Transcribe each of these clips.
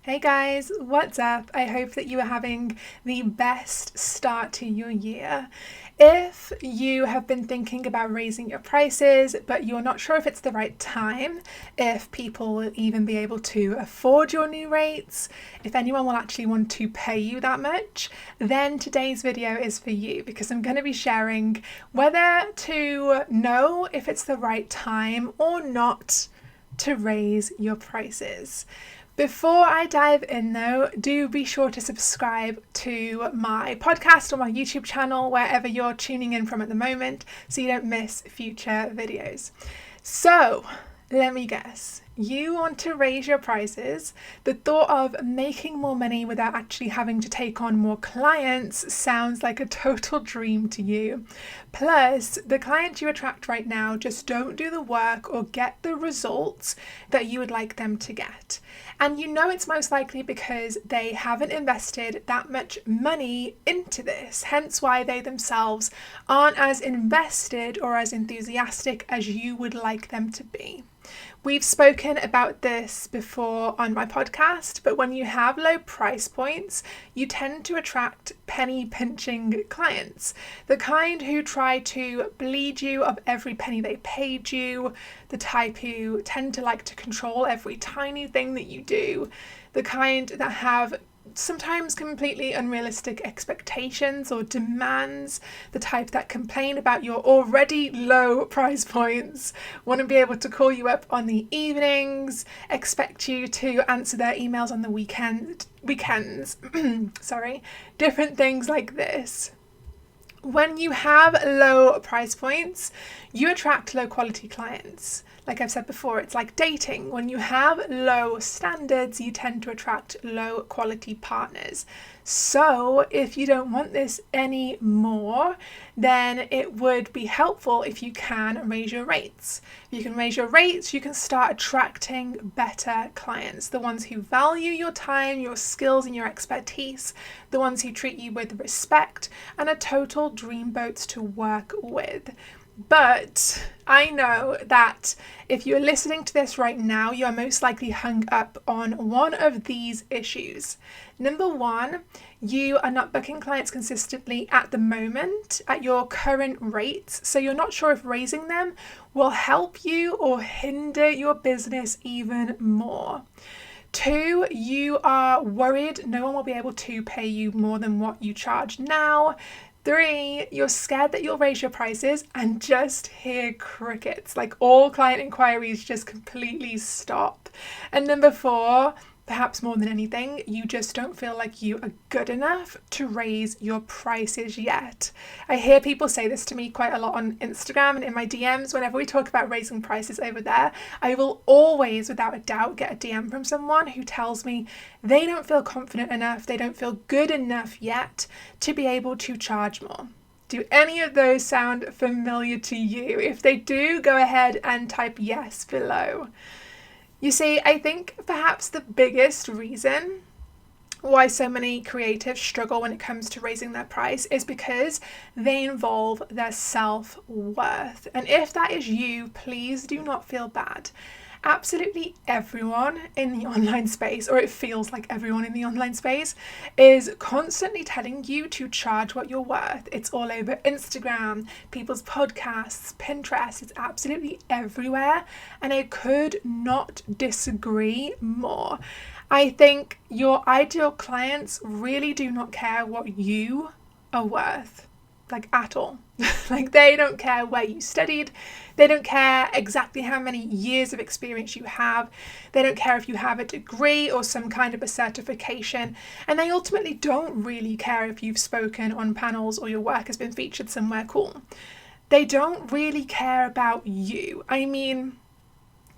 Hey guys, what's up? I hope that you are having the best start to your year. If you have been thinking about raising your prices, but you're not sure if it's the right time, if people will even be able to afford your new rates, if anyone will actually want to pay you that much, then today's video is for you because I'm going to be sharing whether to know if it's the right time or not to raise your prices. Before I dive in though, do be sure to subscribe to my podcast or my YouTube channel, wherever you're tuning in from at the moment, so you don't miss future videos. So, let me guess. You want to raise your prices. The thought of making more money without actually having to take on more clients sounds like a total dream to you. Plus, the clients you attract right now just don't do the work or get the results that you would like them to get. And you know it's most likely because they haven't invested that much money into this, hence why they themselves aren't as invested or as enthusiastic as you would like them to be. We've spoken about this before on my podcast, but when you have low price points, you tend to attract penny pinching clients, the kind who try to bleed you of every penny they paid you, the type who tend to like to control every tiny thing that you do, the kind that have sometimes completely unrealistic expectations or demands, the type that complain about your already low price points, want to be able to call you up on the evenings, expect you to answer their emails on the weekends, different things like this. When you have low price points, you attract low quality clients. Like I've said before, it's like dating. When you have low standards, you tend to attract low quality partners. So if you don't want this anymore, then it would be helpful if you can raise your rates. If you can raise your rates, you can start attracting better clients, the ones who value your time, your skills, and your expertise, the ones who treat you with respect, and are total dreamboats to work with. But I know that if you're listening to this right now, you are most likely hung up on one of these issues. Number one, you are not booking clients consistently at the moment at your current rates, so you're not sure if raising them will help you or hinder your business even more. Two, you are worried no one will be able to pay you more than what you charge now. Three, you're scared that you'll raise your prices and just hear crickets, like all client inquiries just completely stop. And number four, perhaps more than anything, you just don't feel like you are good enough to raise your prices yet. I hear people say this to me quite a lot on Instagram and in my DMs. Whenever we talk about raising prices over there, I will always, without a doubt, get a DM from someone who tells me they don't feel confident enough, they don't feel good enough yet to be able to charge more. Do any of those sound familiar to you? If they do, go ahead and type yes below. You see, I think perhaps the biggest reason why so many creatives struggle when it comes to raising their price is because they involve their self-worth. And if that is you, please do not feel bad. Absolutely everyone in the online space, or it feels like everyone in the online space, is constantly telling you to charge what you're worth. It's all over Instagram, people's podcasts, Pinterest, it's absolutely everywhere. And I could not disagree more. I think your ideal clients really do not care what you are worth, like at all. Like they don't care where you studied. They don't care exactly how many years of experience you have. They don't care if you have a degree or some kind of a certification. And they ultimately don't really care if you've spoken on panels or your work has been featured somewhere cool. They don't really care about you. I mean,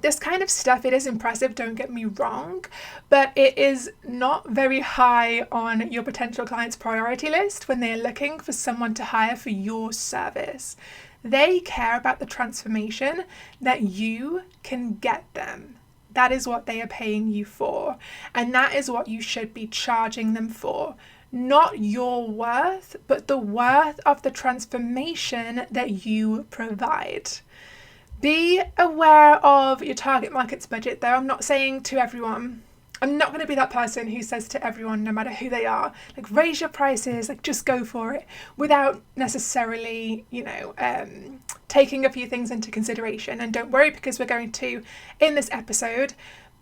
this kind of stuff, it is impressive, don't get me wrong, but it is not very high on your potential client's priority list when they're looking for someone to hire for your service. They care about the transformation that you can get them. That is what they are paying you for, and that is what you should be charging them for. Not your worth, but the worth of the transformation that you provide. Be aware of your target market's budget though. I'm not saying to everyone, I'm not going to be that person who says to everyone, no matter who they are, like, raise your prices, like, just go for it, without necessarily, taking a few things into consideration. And don't worry, because we're going to, in this episode,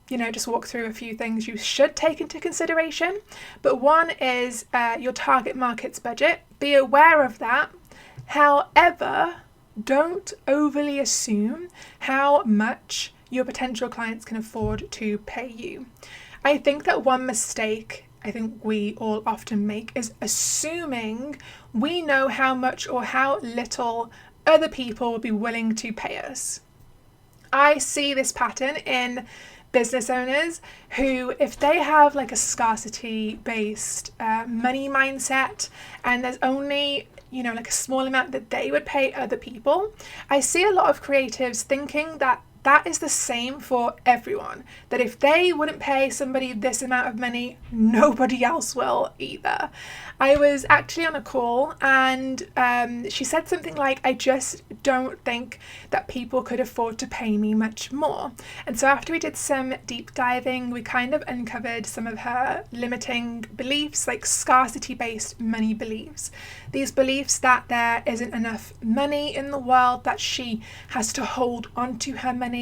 just walk through a few things you should take into consideration. But one is your target market's budget. Be aware of that. However, don't overly assume how much your potential clients can afford to pay you. I think that one mistake I think we all often make is assuming we know how much or how little other people will be willing to pay us. I see this pattern in business owners who, if they have like a scarcity based money mindset, and there's only like a small amount that they would pay other people, I see a lot of creatives thinking that is the same for everyone, that if they wouldn't pay somebody this amount of money, nobody else will either. I was actually on a call, and she said something like, I just don't think that people could afford to pay me much more. And so after we did some deep diving, we kind of uncovered some of her limiting beliefs, like scarcity-based money beliefs. These beliefs that there isn't enough money in the world, that she has to hold onto her money,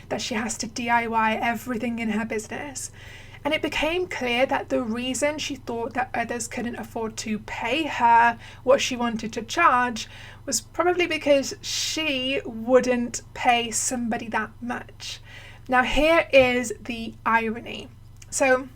that she has to DIY everything in her business. And it became clear that the reason she thought that others couldn't afford to pay her what she wanted to charge was probably because she wouldn't pay somebody that much. Now, here is the irony. So,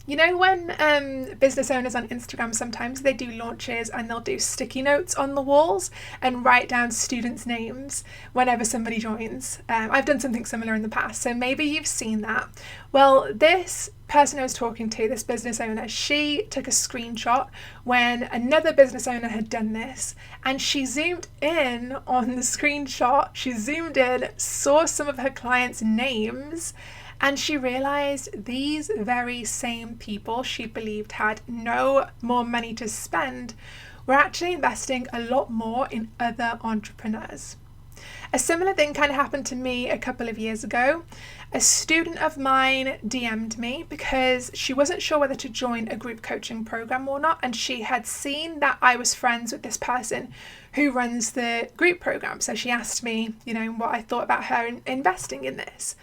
when business owners on Instagram, sometimes they do launches and they'll do sticky notes on the walls and write down students' names whenever somebody joins. I've done something similar in the past, so maybe you've seen that. Well, this person I was talking to, this business owner, she took a screenshot when another business owner had done this, and she zoomed in on the screenshot, saw some of her clients' names, and she realized these very same people she believed had no more money to spend were actually investing a lot more in other entrepreneurs. A similar thing kind of happened to me a couple of years ago. A student of mine DM'd me because she wasn't sure whether to join a group coaching program or not, and she had seen that I was friends with this person who runs the group program. So she asked me, what I thought about her investing in this.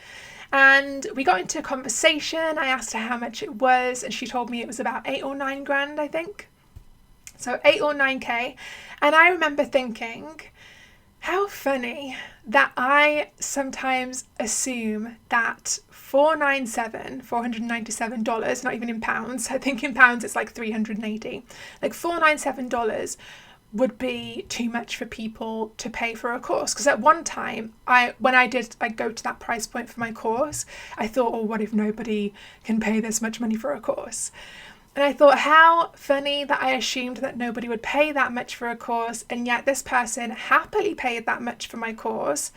And we got into a conversation. I asked her how much it was, and she told me it was about 8 or 9 grand, I think. So 8 or 9K. And I remember thinking, how funny that I sometimes assume that $497, not even in pounds, I think in pounds it's like $380, like $497 would be too much for people to pay for a course. Because at one time, when I go to that price point for my course, I thought, what if nobody can pay this much money for a course? And I thought, how funny that I assumed that nobody would pay that much for a course, and yet this person happily paid that much for my course,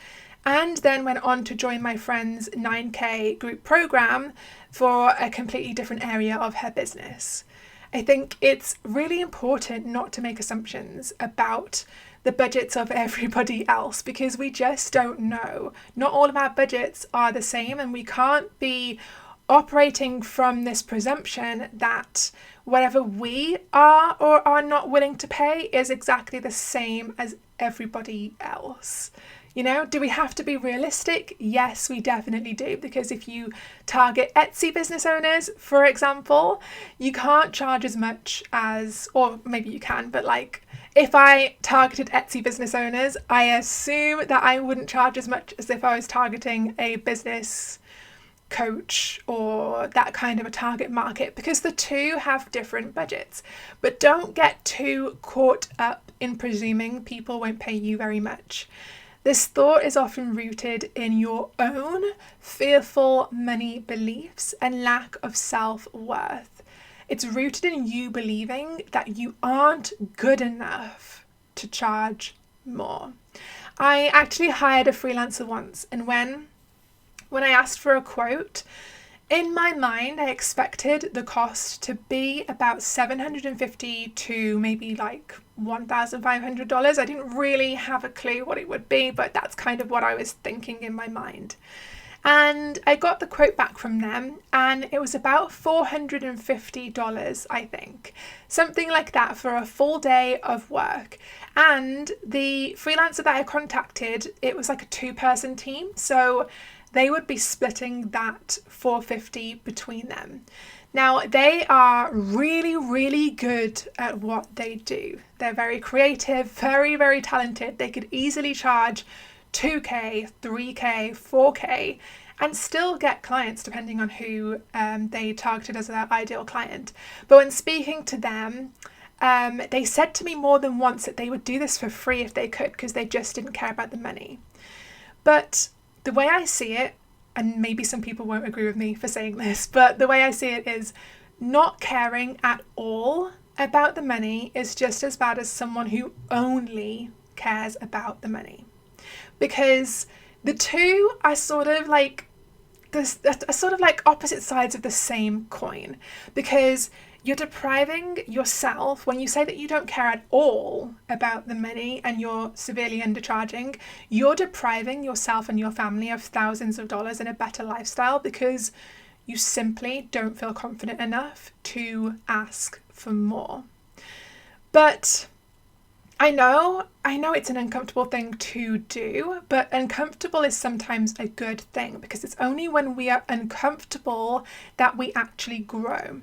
and then went on to join my friend's 9K group program for a completely different area of her business. I think it's really important not to make assumptions about the budgets of everybody else, because we just don't know. Not all of our budgets are the same, and we can't be operating from this presumption that whatever we are or are not willing to pay is exactly the same as everybody else. Do we have to be realistic? Yes, we definitely do, because if you target Etsy business owners, for example, you can't charge as much as, or maybe you can, but like if I targeted Etsy business owners, I assume that I wouldn't charge as much as if I was targeting a business coach or that kind of a target market, because the two have different budgets. But don't get too caught up in presuming people won't pay you very much. This thought is often rooted in your own fearful money beliefs and lack of self-worth. It's rooted in you believing that you aren't good enough to charge more. I actually hired a freelancer once, and when I asked for a quote, in my mind, I expected the cost to be about $750 to maybe like $1,500. I didn't really have a clue what it would be, but that's kind of what I was thinking in my mind. And I got the quote back from them, and it was about $450, I think. Something like that for a full day of work. And the freelancer that I contacted, it was like a 2-person team. So they would be splitting that $450 between them. Now, they are really, really good at what they do. They're very creative, very, very talented. They could easily charge 2K, 3K, 4K, and still get clients depending on who they targeted as their ideal client. But when speaking to them, they said to me more than once that they would do this for free if they could, because they just didn't care about the money. But the way I see it, and maybe some people won't agree with me for saying this, but the way I see it is not caring at all about the money is just as bad as someone who only cares about the money. Because the two are sort of like opposite sides of the same coin. Because you're depriving yourself when you say that you don't care at all about the money and you're severely undercharging. You're depriving yourself and your family of thousands of dollars in a better lifestyle because you simply don't feel confident enough to ask for more. But I know it's an uncomfortable thing to do, but uncomfortable is sometimes a good thing, because it's only when we are uncomfortable that we actually grow.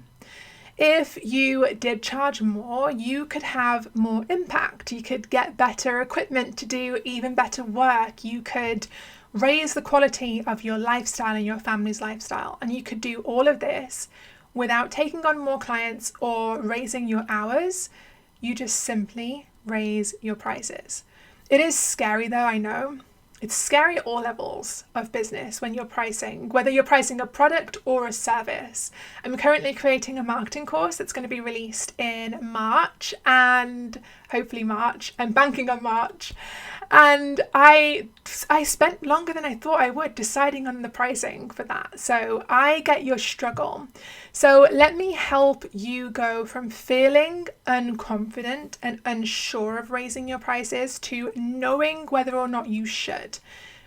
If you did charge more, you could have more impact. You could get better equipment to do even better work. You could raise the quality of your lifestyle and your family's lifestyle. And you could do all of this without taking on more clients or raising your hours. You just simply raise your prices. It is scary though, I know. It's scary at all levels of business when you're pricing, whether you're pricing a product or a service. I'm currently creating a marketing course that's going to be released in March, and hopefully March. I'm banking on March. And I spent longer than I thought I would deciding on the pricing for that. So I get your struggle. So let me help you go from feeling unconfident and unsure of raising your prices to knowing whether or not you should,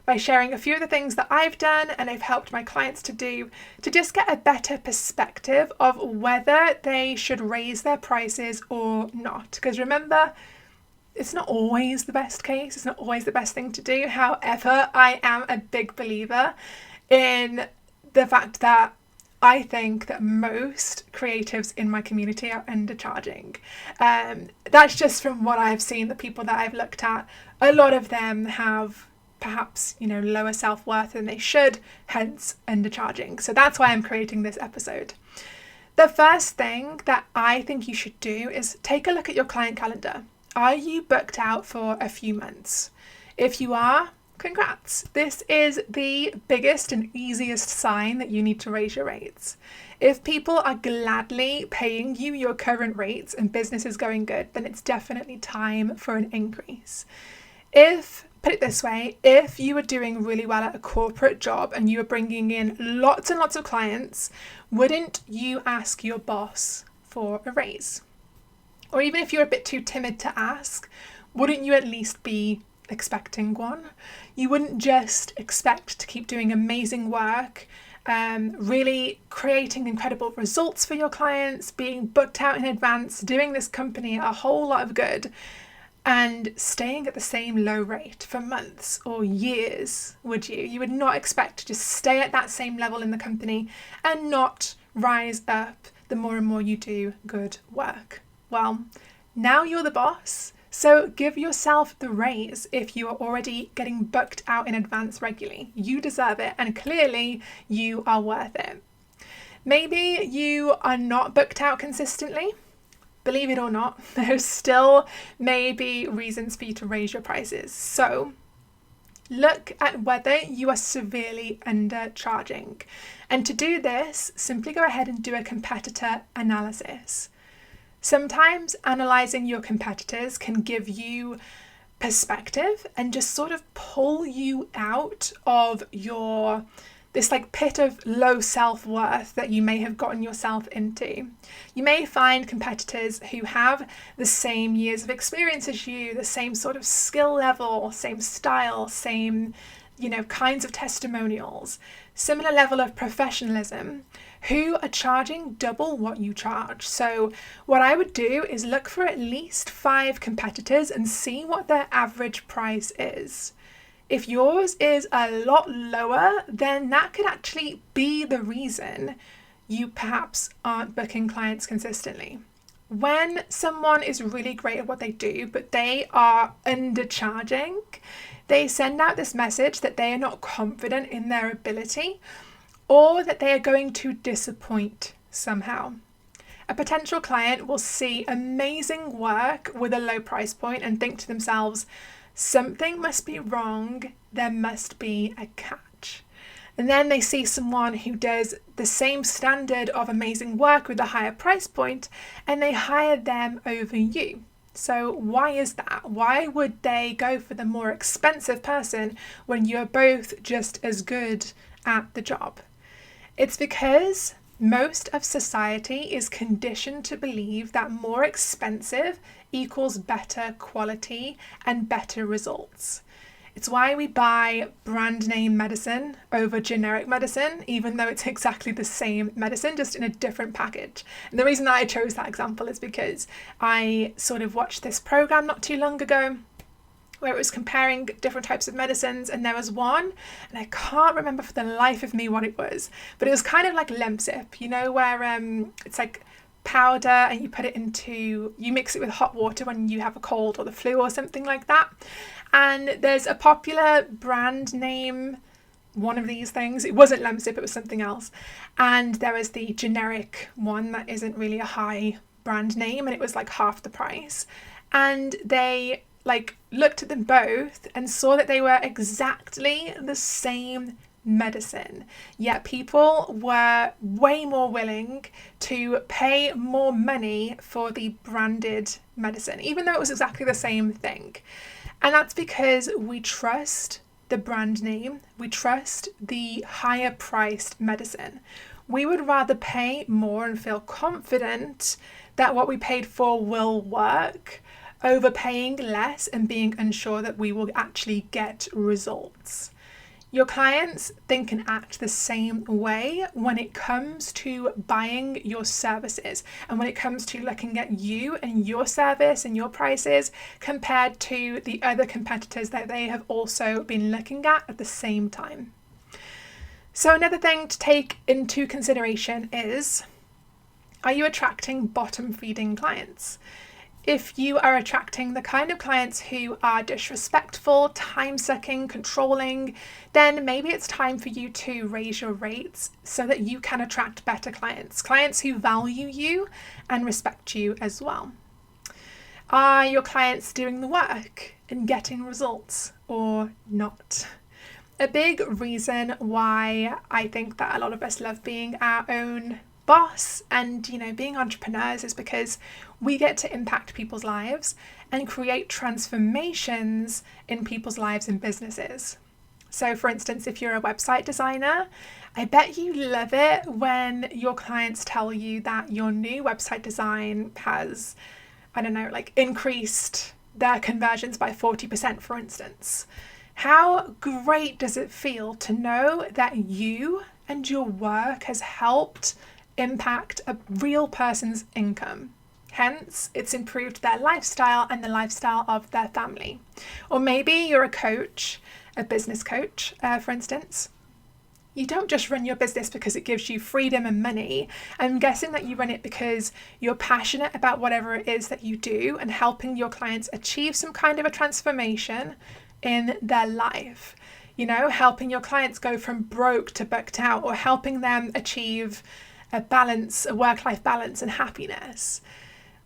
by sharing a few of the things that I've done and I've helped my clients to do, to just get a better perspective of whether they should raise their prices or not. Because remember, it's not always the best case. It's not always the best thing to do. However, I am a big believer in the fact that I think that most creatives in my community are undercharging. That's just from what I've seen, the people that I've looked at. A lot of them have perhaps, lower self-worth than they should, hence undercharging. So that's why I'm creating this episode. The first thing that I think you should do is take a look at your client calendar. Are you booked out for a few months? If you are, congrats. This is the biggest and easiest sign that you need to raise your rates. If people are gladly paying you your current rates and business is going good, then it's definitely time for an increase. Put it this way, if you are doing really well at a corporate job and you are bringing in lots and lots of clients, wouldn't you ask your boss for a raise? Or even if you're a bit too timid to ask, wouldn't you at least be expecting one? You wouldn't just expect to keep doing amazing work, really creating incredible results for your clients, being booked out in advance, doing this company a whole lot of good, and staying at the same low rate for months or years, would you? You would not expect to just stay at that same level in the company and not rise up the more and more you do good work. Well, now you're the boss, so give yourself the raise if you are already getting booked out in advance regularly. You deserve it, and clearly you are worth it. Maybe you are not booked out consistently. Believe it or not, there's still maybe reasons for you to raise your prices. So look at whether you are severely undercharging. And to do this, simply go ahead and do a competitor analysis. Sometimes analysing your competitors can give you perspective and just sort of pull you out of this pit of low self-worth that you may have gotten yourself into. You may find competitors who have the same years of experience as you, the same sort of skill level, same style, same kinds of testimonials, similar level of professionalism, who are charging double what you charge. So what I would do is look for at least 5 competitors and see what their average price is. If yours is a lot lower, then that could actually be the reason you perhaps aren't booking clients consistently. When someone is really great at what they do, but they are undercharging, they send out this message that they are not confident in their ability, or that they are going to disappoint somehow. A potential client will see amazing work with a low price point and think to themselves, something must be wrong, there must be a catch. And then they see someone who does the same standard of amazing work with a higher price point, and they hire them over you. So why is that? Why would they go for the more expensive person when you're both just as good at the job? It's because most of society is conditioned to believe that more expensive equals better quality and better results. It's why we buy brand name medicine over generic medicine, even though it's exactly the same medicine, just in a different package. And the reason that I chose that example is because I sort of watched this program not too long ago where it was comparing different types of medicines, and there was one, and I can't remember for the life of me what it was, but it was kind of like Lemsip, where it's like powder and you mix it with hot water when you have a cold or the flu or something like that. And there's a popular brand name, one of these things. It wasn't Lemsip, it was something else. And there was the generic one that isn't really a high brand name, and it was like half the price. And they looked at them both and saw that they were exactly the same medicine, yet people were way more willing to pay more money for the branded medicine, even though it was exactly the same thing. And that's because we trust the brand name, we trust the higher priced medicine. We would rather pay more and feel confident that what we paid for will work over paying less and being unsure that we will actually get results. Your clients think and act the same way when it comes to buying your services and when it comes to looking at you and your service and your prices compared to the other competitors that they have also been looking at the same time. So another thing to take into consideration is, are you attracting bottom feeding clients? If you are attracting the kind of clients who are disrespectful, time-sucking, controlling, then maybe it's time for you to raise your rates so that you can attract better clients who value you and respect you as well. Are your clients doing the work and getting results or not? A big reason why I think that a lot of us love being our own boss and being entrepreneurs is because we get to impact people's lives and create transformations in people's lives and businesses. So for instance, if you're a website designer, I bet you love it when your clients tell you that your new website design has, increased their conversions by 40%, for instance. How great does it feel to know that you and your work has helped impact a real person's income? Hence, it's improved their lifestyle and the lifestyle of their family. Or maybe you're a coach, a business coach, for instance. You don't just run your business because it gives you freedom and money. I'm guessing that you run it because you're passionate about whatever it is that you do and helping your clients achieve some kind of a transformation in their life. Helping your clients go from broke to booked out, or helping them achieve a balance, a work-life balance and happiness.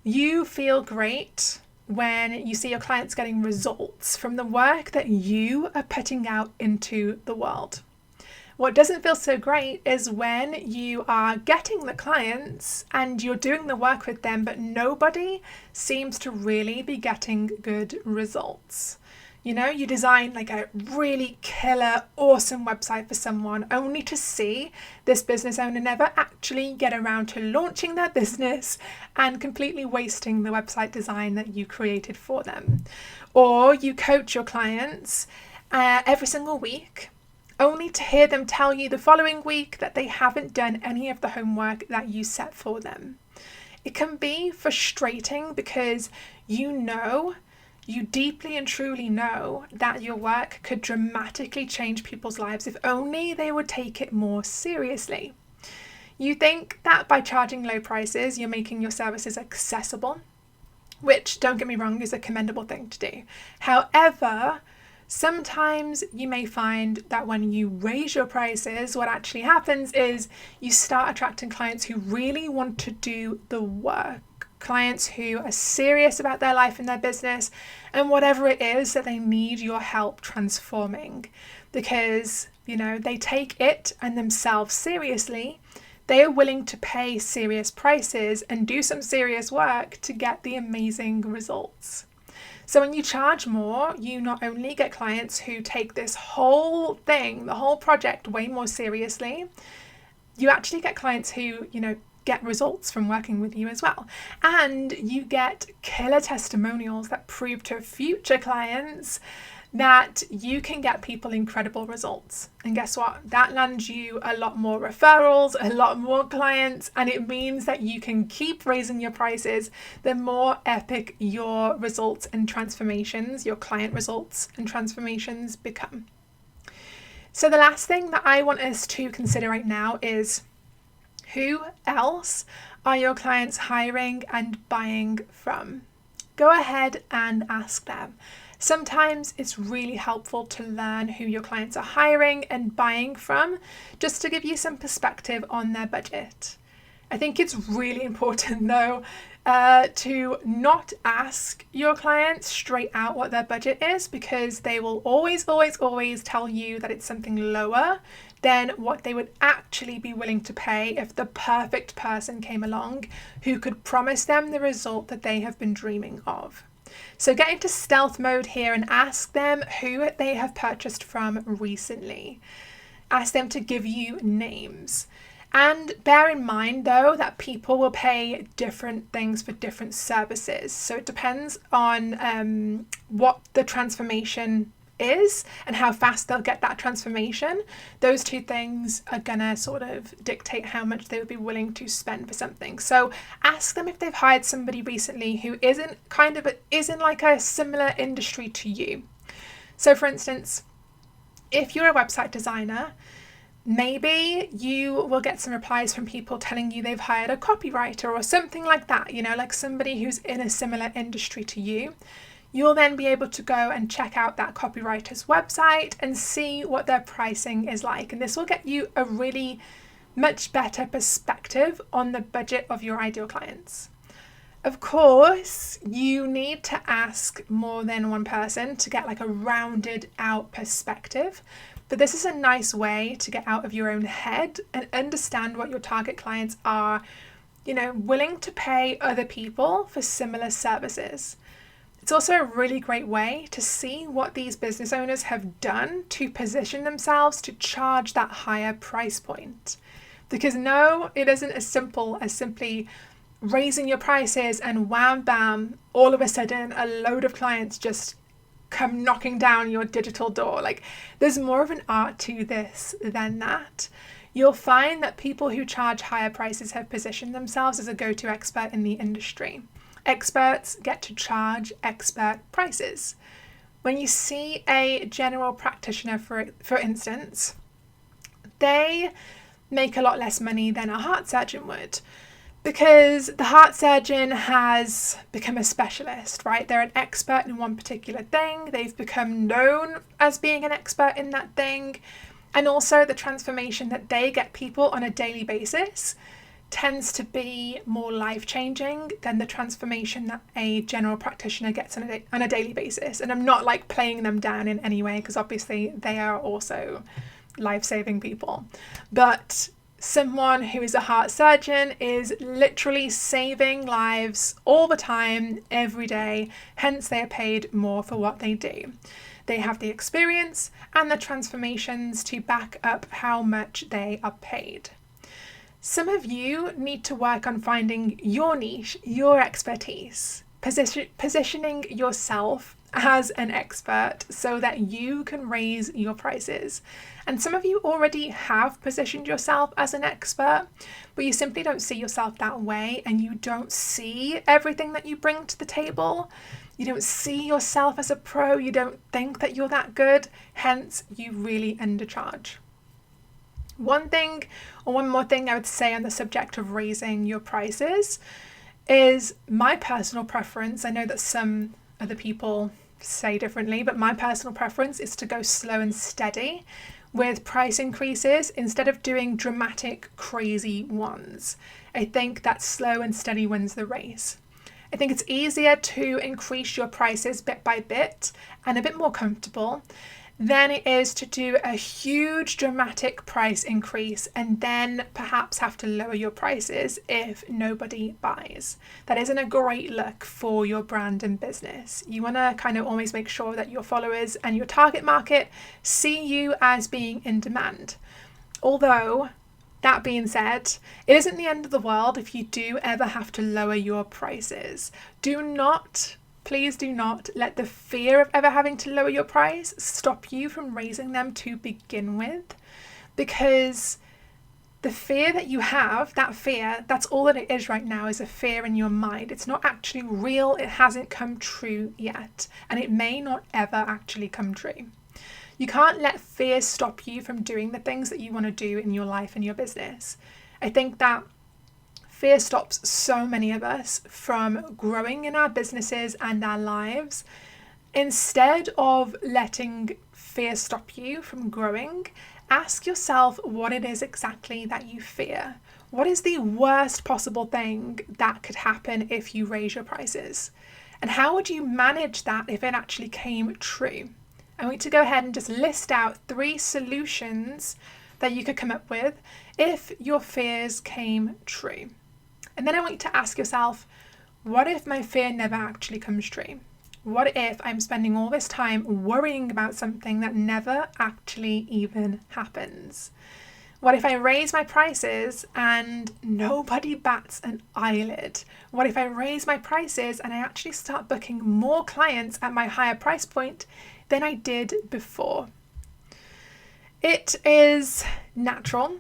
You feel great when you see your clients getting results from the work that you are putting out into the world. What doesn't feel so great is when you are getting the clients and you're doing the work with them, but nobody seems to really be getting good results. You design a really killer, awesome website for someone only to see this business owner never actually get around to launching their business and completely wasting the website design that you created for them. Or you coach your clients every single week, only to hear them tell you the following week that they haven't done any of the homework that you set for them. It can be frustrating because you deeply and truly know that your work could dramatically change people's lives if only they would take it more seriously. You think that by charging low prices, you're making your services accessible, which, don't get me wrong, is a commendable thing to do. However, sometimes you may find that when you raise your prices, what actually happens is you start attracting clients who really want to do the work. Clients who are serious about their life and their business and whatever it is that they need your help transforming, because, they take it and themselves seriously. They are willing to pay serious prices and do some serious work to get the amazing results. So when you charge more, you not only get clients who take this whole thing, the whole project, way more seriously, you actually get clients who, get results from working with you as well. And you get killer testimonials that prove to future clients that you can get people incredible results. And guess what? That lands you a lot more referrals, a lot more clients, and it means that you can keep raising your prices the more epic your results and transformations, your client results and transformations become. So the last thing that I want us to consider right now is, who else are your clients hiring and buying from? Go ahead and ask them. Sometimes it's really helpful to learn who your clients are hiring and buying from, just to give you some perspective on their budget. I think it's really important though, to not ask your clients straight out what their budget is, because they will always tell you that it's something lower than what they would actually be willing to pay if the perfect person came along who could promise them the result that they have been dreaming of. So get into stealth mode here and ask them who they have purchased from recently. Ask them to give you names. And bear in mind, though, that people will pay different things for different services. So it depends on what the transformation is and how fast they'll get that transformation. Those two things are gonna sort of dictate how much they would be willing to spend for something. So ask them if they've hired somebody recently who is in like a similar industry to you. So for instance, if you're a website designer, maybe you will get some replies from people telling you they've hired a copywriter or something like that, like somebody who's in a similar industry to you. You'll then be able to go and check out that copywriter's website and see what their pricing is like. And this will get you a really much better perspective on the budget of your ideal clients. Of course, you need to ask more than one person to get like a rounded out perspective. But this is a nice way to get out of your own head and understand what your target clients are, willing to pay other people for similar services. It's also a really great way to see what these business owners have done to position themselves to charge that higher price point. Because no, it isn't as simple as simply raising your prices and wham bam, all of a sudden a load of clients just come knocking down your digital door. Like, there's more of an art to this than that. You'll find that people who charge higher prices have positioned themselves as a go-to expert in the industry. Experts get to charge expert prices. When you see a general practitioner, for instance, they make a lot less money than a heart surgeon would, because the heart surgeon has become a specialist, right? They're an expert in one particular thing. They've become known as being an expert in that thing. And also the transformation that they get people on a daily basis tends to be more life-changing than the transformation that a general practitioner gets on a daily basis. And I'm not like playing them down in any way, because obviously they are also life-saving people. But someone who is a heart surgeon is literally saving lives all the time, every day, hence they are paid more for what they do. They have the experience and the transformations to back up how much they are paid. Some of you need to work on finding your niche, your expertise. Positioning yourself as an expert so that you can raise your prices. And some of you already have positioned yourself as an expert, but you simply don't see yourself that way, and you don't see everything that you bring to the table. You don't see yourself as a pro. You don't think that you're that good. Hence, you really undercharge. One more thing I would say on the subject of raising your prices is my personal preference. I know that some other people say differently, but my personal preference is to go slow and steady with price increases instead of doing dramatic, crazy ones. I think that slow and steady wins the race. I think it's easier to increase your prices bit by bit and a bit more comfortable than it is to do a huge dramatic price increase and then perhaps have to lower your prices if nobody buys. That isn't a great look for your brand and business. You want to kind of always make sure that your followers and your target market see you as being in demand. Although, that being said, it isn't the end of the world if you do ever have to lower your prices. Please do not let the fear of ever having to lower your price stop you from raising them to begin with, because the fear that you have, that's all that it is right now, is a fear in your mind. It's not actually real. It hasn't come true yet, and it may not ever actually come true. You can't let fear stop you from doing the things that you want to do in your life and your business. I think that fear stops so many of us from growing in our businesses and our lives. Instead of letting fear stop you from growing, ask yourself what it is exactly that you fear. What is the worst possible thing that could happen if you raise your prices? And how would you manage that if it actually came true? I want you to go ahead and just list out 3 solutions that you could come up with if your fears came true. And then I want you to ask yourself, what if my fear never actually comes true? What if I'm spending all this time worrying about something that never actually even happens? What if I raise my prices and nobody bats an eyelid? What if I raise my prices and I actually start booking more clients at my higher price point than I did before? It is natural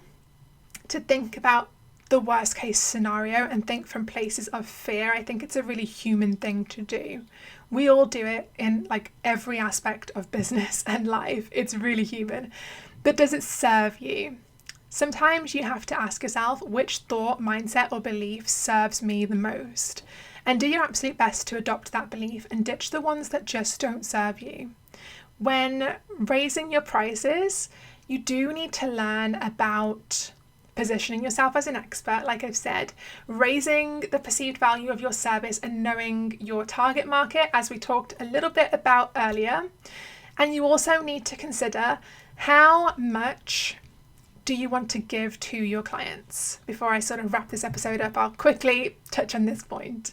to think about the worst case scenario and think from places of fear. I think it's a really human thing to do. We all do it in every aspect of business and life. It's really human. But does it serve you? Sometimes you have to ask yourself, which thought, mindset, or belief serves me the most? And do your absolute best to adopt that belief and ditch the ones that just don't serve you. When raising your prices, you do need to learn about positioning yourself as an expert, like I've said, raising the perceived value of your service and knowing your target market, as we talked a little bit about earlier. And you also need to consider, how much do you want to give to your clients? Before I sort of wrap this episode up, I'll quickly touch on this point.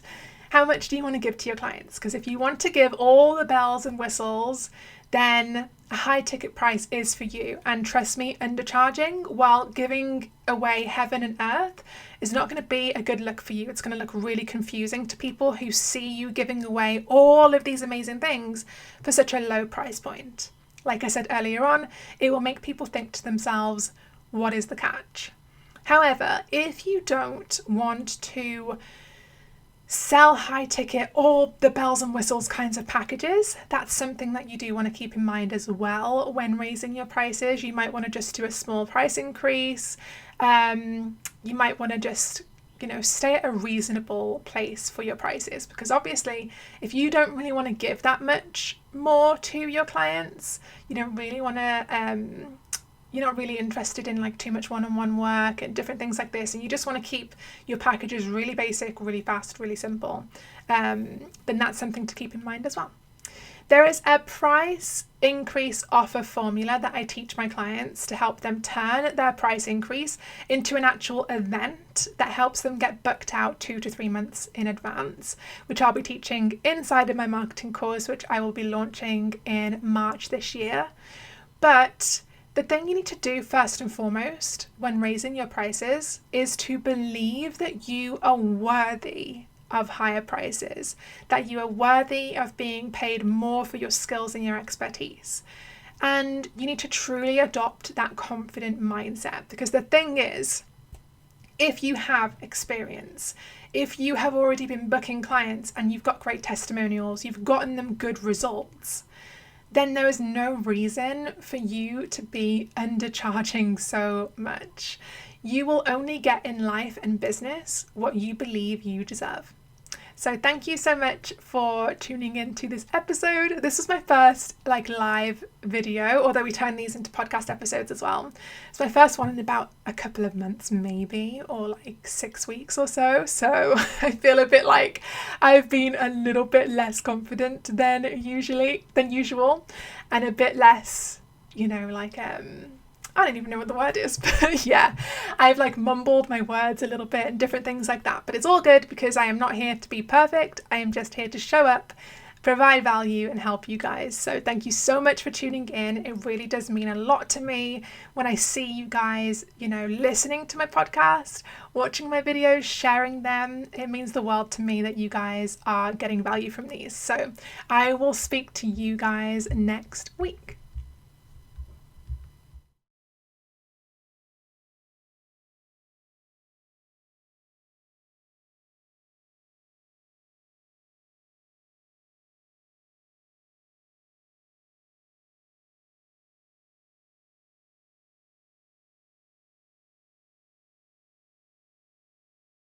How much do you want to give to your clients? Because if you want to give all the bells and whistles, then a high ticket price is for you. And trust me, undercharging while giving away heaven and earth is not going to be a good look for you. It's going to look really confusing to people who see you giving away all of these amazing things for such a low price point. Like I said earlier on, it will make people think to themselves, what is the catch? However, if you don't want to sell high ticket, all the bells and whistles kinds of packages, that's something that you do want to keep in mind as well when raising your prices. You might want to just do a small price increase. You might want to just stay at a reasonable place for your prices, because obviously if you don't really want to give that much more to your clients, you don't really want to you're not really interested in too much one-on-one work and different things like this, and you just want to keep your packages really basic, really fast, really simple, then that's something to keep in mind as well. There is a price increase offer formula that I teach my clients to help them turn their price increase into an actual event that helps them get booked out 2 to 3 months in advance, which I'll be teaching inside of my marketing course, which I will be launching in March this year. But the thing you need to do first and foremost when raising your prices is to believe that you are worthy of higher prices, that you are worthy of being paid more for your skills and your expertise. And you need to truly adopt that confident mindset, because the thing is, if you have experience, if you have already been booking clients and you've got great testimonials, you've gotten them good results, then there is no reason for you to be undercharging so much. You will only get in life and business what you believe you deserve. So thank you so much for tuning into this episode. This was my first live video, although we turn these into podcast episodes as well. It's my first one in about a couple of months maybe, or 6 weeks or so. So I feel a bit like I've been a little bit less confident than usual, and a bit less, I don't even know what the word is, but yeah, I've mumbled my words a little bit and different things like that. But it's all good, because I am not here to be perfect. I am just here to show up, provide value, and help you guys. So thank you so much for tuning in. It really does mean a lot to me when I see you guys, listening to my podcast, watching my videos, sharing them. It means the world to me that you guys are getting value from these. So I will speak to you guys next week.